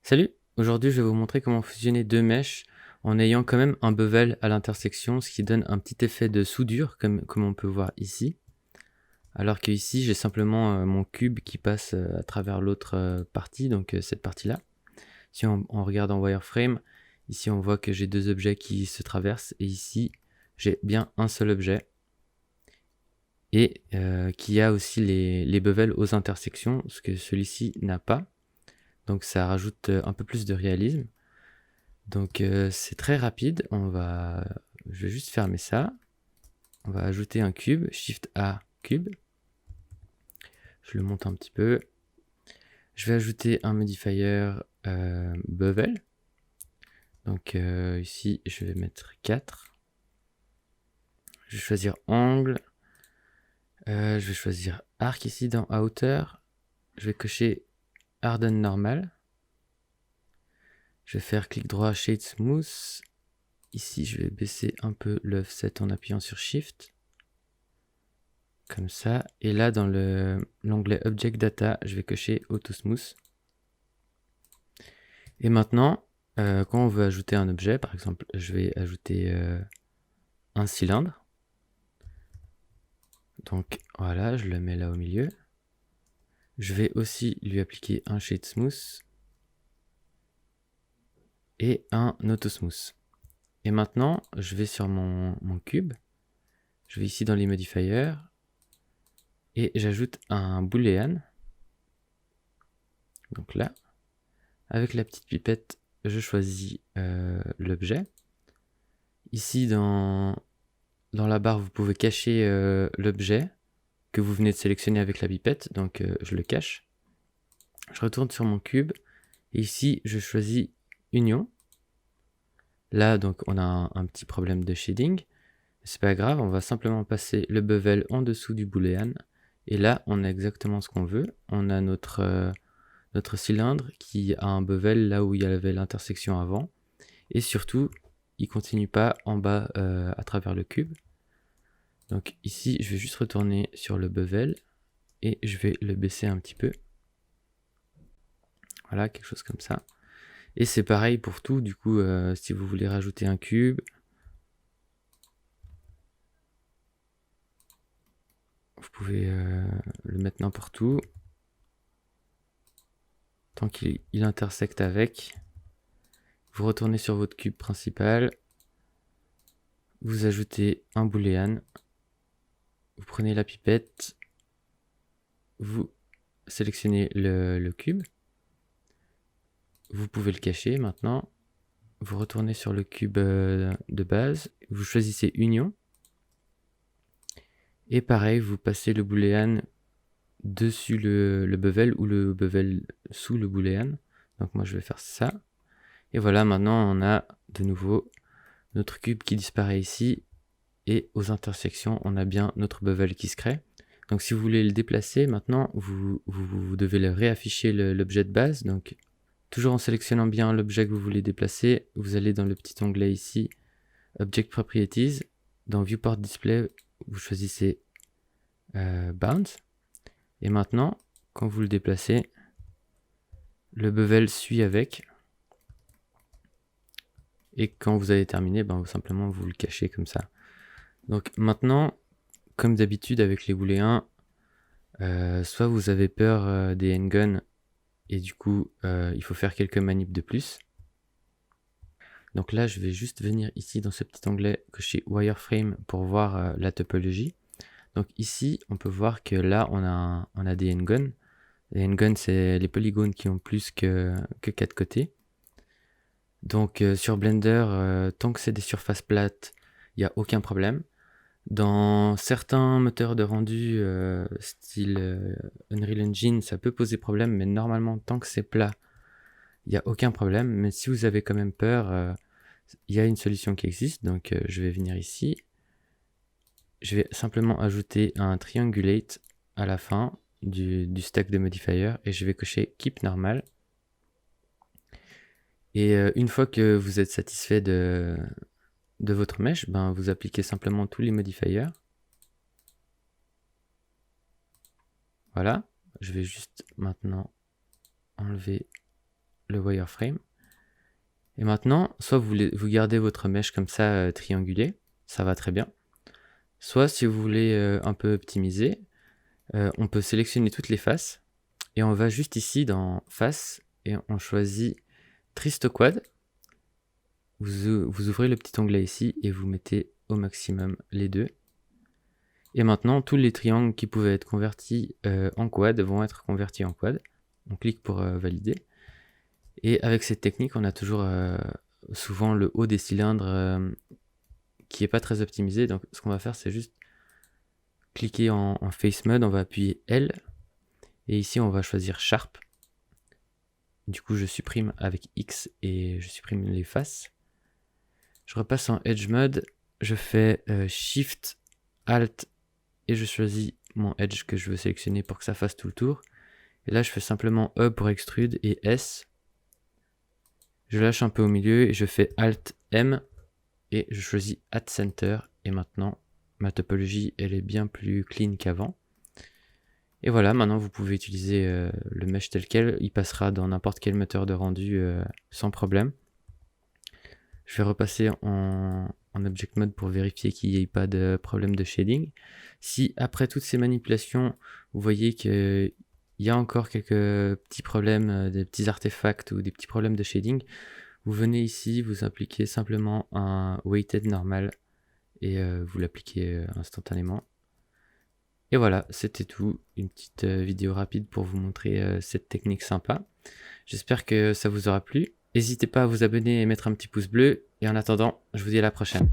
Salut! Aujourd'hui, je vais vous montrer comment fusionner deux mèches en ayant quand même un bevel à l'intersection, ce qui donne un petit effet de soudure, comme on peut voir ici. Alors que ici, j'ai simplement mon cube qui passe à travers l'autre partie, donc cette partie-là. Si on regarde en wireframe, ici on voit que j'ai deux objets qui se traversent, et ici, j'ai bien un seul objet. Et qui a aussi les bevels aux intersections, ce que celui-ci n'a pas. Donc ça rajoute un peu plus de réalisme. Donc c'est très rapide, je vais juste fermer ça. On va ajouter un cube, Shift A, cube. Je le monte un petit peu. Je vais ajouter un modifier bevel. Donc ici, je vais mettre 4. Je vais choisir angle. Je vais choisir arc ici dans outer. Je vais cocher harden normal. Je vais faire clic droit, shade smooth. Ici, je vais baisser un peu l'offset en appuyant sur Shift. Comme ça. Et là, dans l'onglet Object Data, je vais cocher Auto Smooth. Et maintenant, quand on veut ajouter un objet, par exemple, je vais ajouter un cylindre. Donc voilà, je le mets là au milieu. Je vais aussi lui appliquer un Shade Smooth et un Auto Smooth. Et maintenant, je vais sur mon cube. Je vais ici dans les modifiers. Et j'ajoute un boolean. Donc là, avec la petite pipette, je choisis l'objet. Ici, dans la barre, vous pouvez cacher l'objet que vous venez de sélectionner avec la pipette. Donc, je le cache. Je retourne sur mon cube. Et ici, je choisis Union. Là, donc, on a un petit problème de shading. C'est pas grave, on va simplement passer le bevel en dessous du boolean. Et là, on a exactement ce qu'on veut. On a notre cylindre qui a un bevel là où il y avait l'intersection avant. Et surtout, il continue pas en bas à travers le cube. Donc ici, je vais juste retourner sur le bevel et je vais le baisser un petit peu. Voilà, quelque chose comme ça. Et c'est pareil pour tout, du coup, si vous voulez rajouter un cube, vous pouvez le mettre n'importe où. Tant qu'il intersecte avec, vous retournez sur votre cube principal, vous ajoutez un boolean, vous prenez la pipette, vous sélectionnez le cube, vous pouvez le cacher maintenant, vous retournez sur le cube de base, vous choisissez Union, et pareil, vous passez le boolean dessus le bevel ou le bevel sous le boolean. Donc moi je vais faire ça. Et voilà, maintenant on a de nouveau notre cube qui disparaît ici, et aux intersections on a bien notre bevel qui se crée. Donc si vous voulez le déplacer, maintenant vous devez le réafficher l'objet de base. Donc toujours en sélectionnant bien l'objet que vous voulez déplacer, vous allez dans le petit onglet ici, Object Properties, dans Viewport Display, vous choisissez Bounce. Et maintenant, quand vous le déplacez, le bevel suit avec. Et quand vous avez terminé, simplement vous le cachez comme ça. Donc maintenant, comme d'habitude avec les booléens, soit vous avez peur des handguns et du coup il faut faire quelques manips de plus. Donc là je vais juste venir ici dans ce petit onglet cocher wireframe pour voir la topologie. Donc ici on peut voir que là on a des handguns. Les handguns c'est les polygones qui ont plus que 4 côtés. Donc sur Blender, tant que c'est des surfaces plates, il n'y a aucun problème. Dans certains moteurs de rendu style Unreal Engine, ça peut poser problème, mais normalement, tant que c'est plat, il n'y a aucun problème. Mais si vous avez quand même peur, il y a une solution qui existe. Donc je vais venir ici. Je vais simplement ajouter un triangulate à la fin du stack de modifiers et je vais cocher Keep Normal. Et une fois que vous êtes satisfait de votre mesh, vous appliquez simplement tous les modifiers. Voilà, je vais juste maintenant enlever le wireframe. Et maintenant, soit vous gardez votre mèche comme ça triangulée, ça va très bien. Soit si vous voulez un peu optimiser, on peut sélectionner toutes les faces et on va juste ici dans face et on choisit Tristoquad. Vous ouvrez le petit onglet ici et vous mettez au maximum les deux. Et maintenant, tous les triangles qui pouvaient être convertis en quad vont être convertis en quad. On clique pour valider. Et avec cette technique, on a toujours souvent le haut des cylindres qui n'est pas très optimisé. Donc ce qu'on va faire, c'est juste cliquer en Face Mode, on va appuyer L. Et ici, on va choisir Sharp. Du coup, je supprime avec X et je supprime les faces. Je repasse en Edge Mode, je fais Shift, Alt et je choisis mon Edge que je veux sélectionner pour que ça fasse tout le tour. Et là, je fais simplement E pour Extrude et S. Je lâche un peu au milieu et je fais Alt M et je choisis Add Center. Et maintenant, ma topologie, elle est bien plus clean qu'avant. Et voilà, maintenant vous pouvez utiliser le mesh tel quel. Il passera dans n'importe quel moteur de rendu sans problème. Je vais repasser en Object Mode pour vérifier qu'il n'y ait pas de problème de shading. Si après toutes ces manipulations, vous voyez qu'il y a encore quelques petits problèmes, des petits artefacts ou des petits problèmes de shading, vous venez ici, vous appliquez simplement un weighted normal et vous l'appliquez instantanément. Et voilà, c'était tout. Une petite vidéo rapide pour vous montrer cette technique sympa. J'espère que ça vous aura plu. N'hésitez pas à vous abonner et mettre un petit pouce bleu. Et en attendant, je vous dis à la prochaine.